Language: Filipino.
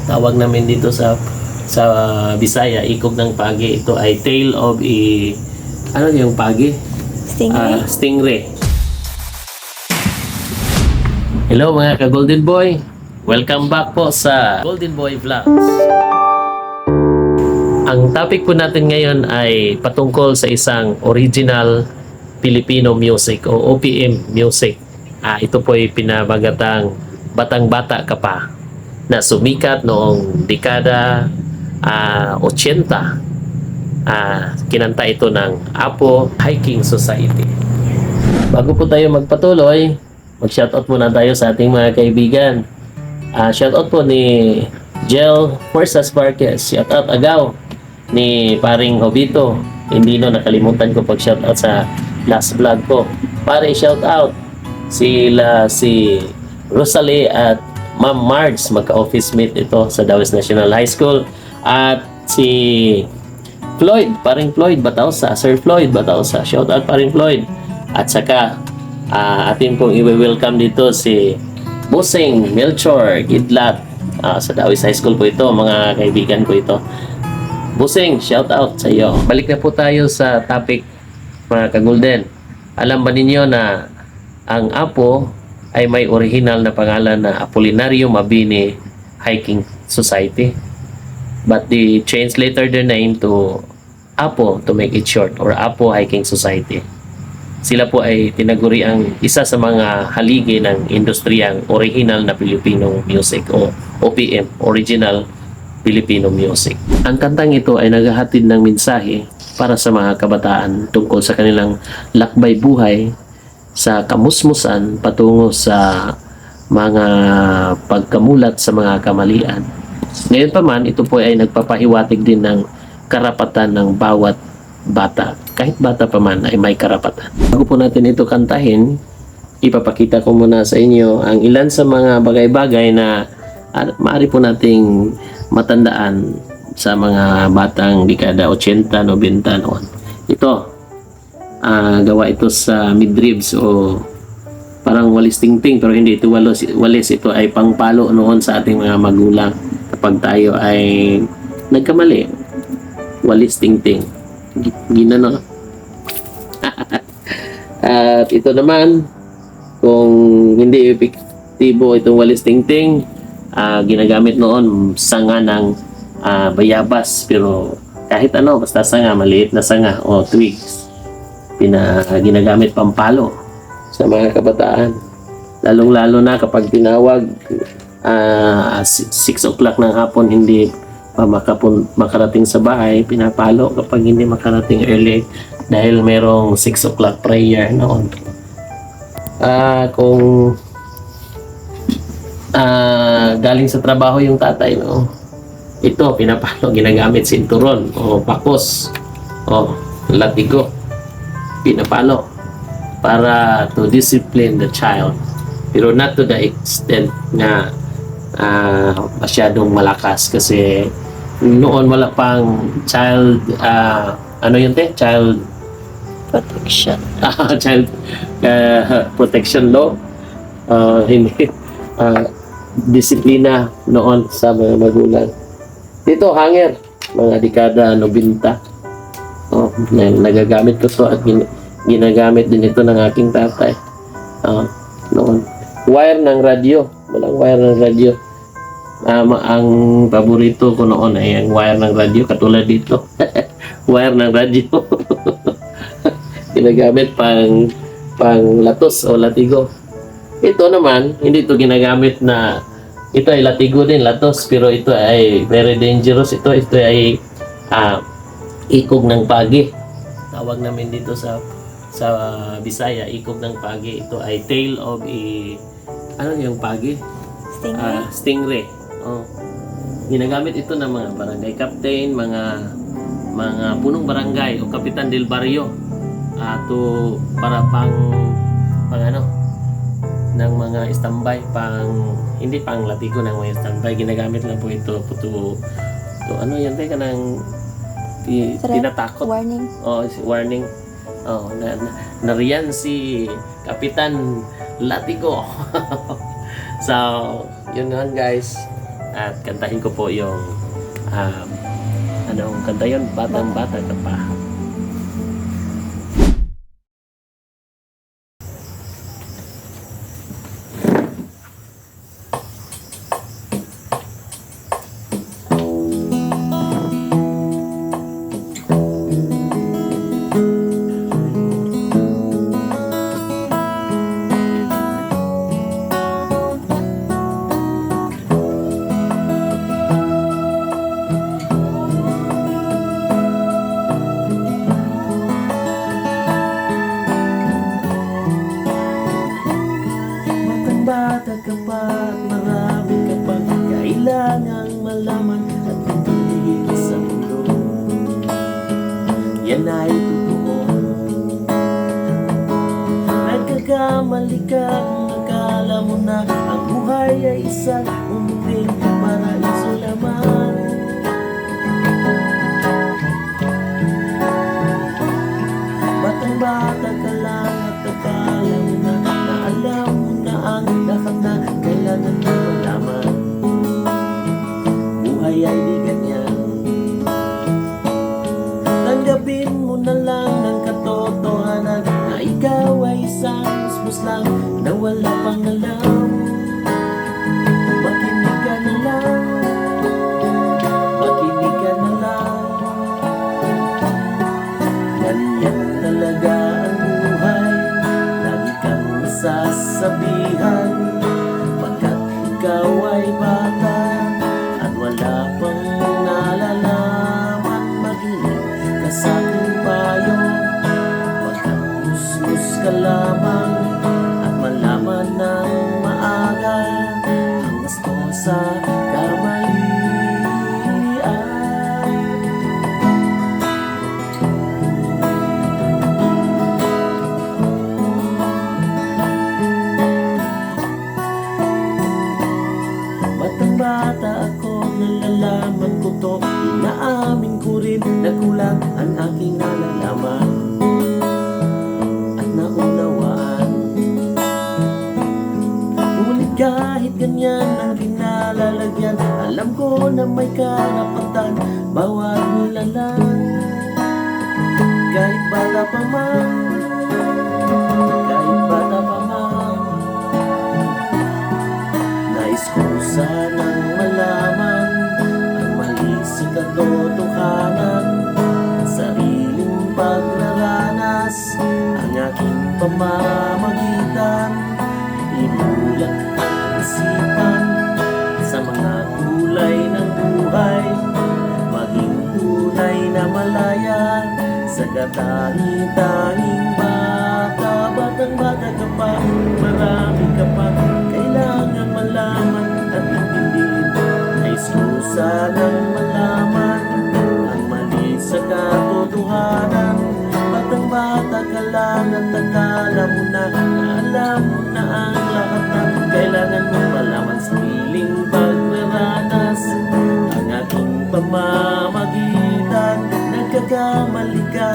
Tawag namin dito sa Bisaya, ikog ng pagi. Ito ay tail of ano yung pagi? Stingray. Stingray. Hello mga ka-Golden Boy. Welcome back po sa Golden Boy Vlogs. Ang topic po natin ngayon ay patungkol sa isang original Filipino music o OPM music. Ito po ay pinamagatang Batang-Bata Ka Pa na sumikat noong dekada 80. Kinanta ito ng Apo Hiking Society. Bago po tayo magpatuloy, mag-shoutout muna tayo sa ating mga kaibigan. Shoutout po ni Jel Fuerzas Marquez. Shoutout agaw ni Paring Jovito. Hindi nakalimutan ko pag-shoutout sa last vlog ko. Pare, shoutout si Rosalie at Ma'am Marge. Magka-office mate ito sa Dawes National High School. At si Floyd, Paring Floyd Batausa, Sir Floyd Batausa. Shoutout Paring Floyd. At saka atin pong i-welcome dito si Busing Melchor Gidlat sa Dawes High School po ito, mga kaibigan ko ito. Busing, shout out sa iyo. Balik na po tayo sa topic, mga ka-Golden. Alam ba ninyo na ang Apo ay may original na pangalan na Apolinario Mabini Hiking Society, but they changed later their name to Apo to make it short, or Apo Hiking Society. Sila po ay tinaguri ang isa sa mga haligi ng industriyang original na Filipino music o OPM, Original Filipino Music. Ang kantang ito ay naghahatid ng mensahe para sa mga kabataan tungkol sa kanilang lakbay buhay sa kamusmusan patungo sa mga pagkamulat sa mga kamalian. Ngayon pa man, ito po ay nagpapahiwatig din ng karapatan ng bawat bata. Kahit bata pa man ay may karapatan. Bago po natin ito kantahin, ipapakita ko muna sa inyo ang ilan sa mga bagay-bagay na maaari po nating matandaan sa mga batang dekada 80, 90 noon. Ito, gawa ito sa midribs o parang walis tingting, pero hindi ito walis. Ito ay pangpalo noon sa ating mga magulang kapag tayo ay nagkamali. Walis tingting. Ginano. At ito naman, kung hindi epektibo itong walis tingting, ginagamit noon sanga ng bayabas, pero kahit ano, basta sanga, maliit na sanga o twigs, ginagamit pampalo sa mga kabataan, lalong-lalo na kapag tinawag 6 o'clock ng hapon, hindi pa makarating sa bahay, pinapalo kapag hindi makarating early dahil merong 6 o'clock prayer noon. Kung galing sa trabaho yung tatay, no, ito pinapalo, ginagamit sinturon o pakos o latigo, pinapalo para to discipline the child, pero not to the extent na masyadong malakas, kasi noon wala pang child child Protection. child protection law, hindi disiplina noon sa mga magulang. Dito, hanger, mga dekada 90. Nagagamit ko to at ginagamit din ito ng aking tatay noon. Wire ng radyo, walang wire ng radyo. Ang paborito ko noon ay ang wire ng radyo, katulad dito. Wire ng radyo. Ginagamit pang latos o latigo. Ito naman, hindi ito ginagamit na, ito ay latigo din, latos, pero ito ay very dangerous. Ito ay ikog ng pagi. Tawag namin dito sa Bisaya, ikog ng pagi. Ito ay tail of ano yung pagi? Stingray. Stingray. Ginagamit ito ng mga barangay captain, mga punong barangay o kapitan del barrio, para pang ano ng mga standby, hindi pang latigo ng mga standby. Ginagamit lang po ito to ano yan, kanang tinatakot. Warning. Warning. Nariyan si Kapitan Latigo. So, yun nga guys. at kantahin ko po yung anong kanta yun? Batang bata ka pa. Bata ka pa at marami ka pang kailangang malaman at pagpili sa mundo. Yan ay totoo. Nagkakamali ka kung akala mo na ang buhay ay isang umting paraiso lamang. Batang bata ka lang at akala mo na alam mo na ang lahat na kailangan mo malaman. Buhay ay di ganyan. Tanggapin mo na lang ang katotohanan na ikaw ay isang musmus lang na wala pang alam. Makinig ka na lang, makinig ka na lang. Ganyan talaga ang buhay, lagi kang sasabihan pagkat ikaw ay bata at wala pang nalalaman. Makinig ka sa aking payo pagkat musmus ka lamang at malaman ng maaga ang gusto sa kamalian. Bata ako, nalalaman ko to, inaamin ko rin na kulang ang aking nalalaman at naunawaan. Ngunit kahit ganyan ang kinalalagyan, alam ko na may karapatan bawat nilalang. Kahit bata pa man, kahit bata pa man, nais ko sanang malaman ang mali sa katotohanan. Sariling pagraranas ang aking pamamagitan. Imulat ang isipan sa mga kulay ng buhay. Maging tunay na malaya sa katangi-tanging bata. Batang bata ka pa, marami ka pa kailangan malaman at intindihin. Nais ko sanang malaman ang mali sa katotohanan. Batang bata ka lang at akala mo na alam mo na ang lahat na kailangan mo malaman. Sariling pagraranas ang aking pamamagitan. Nagkakamali ka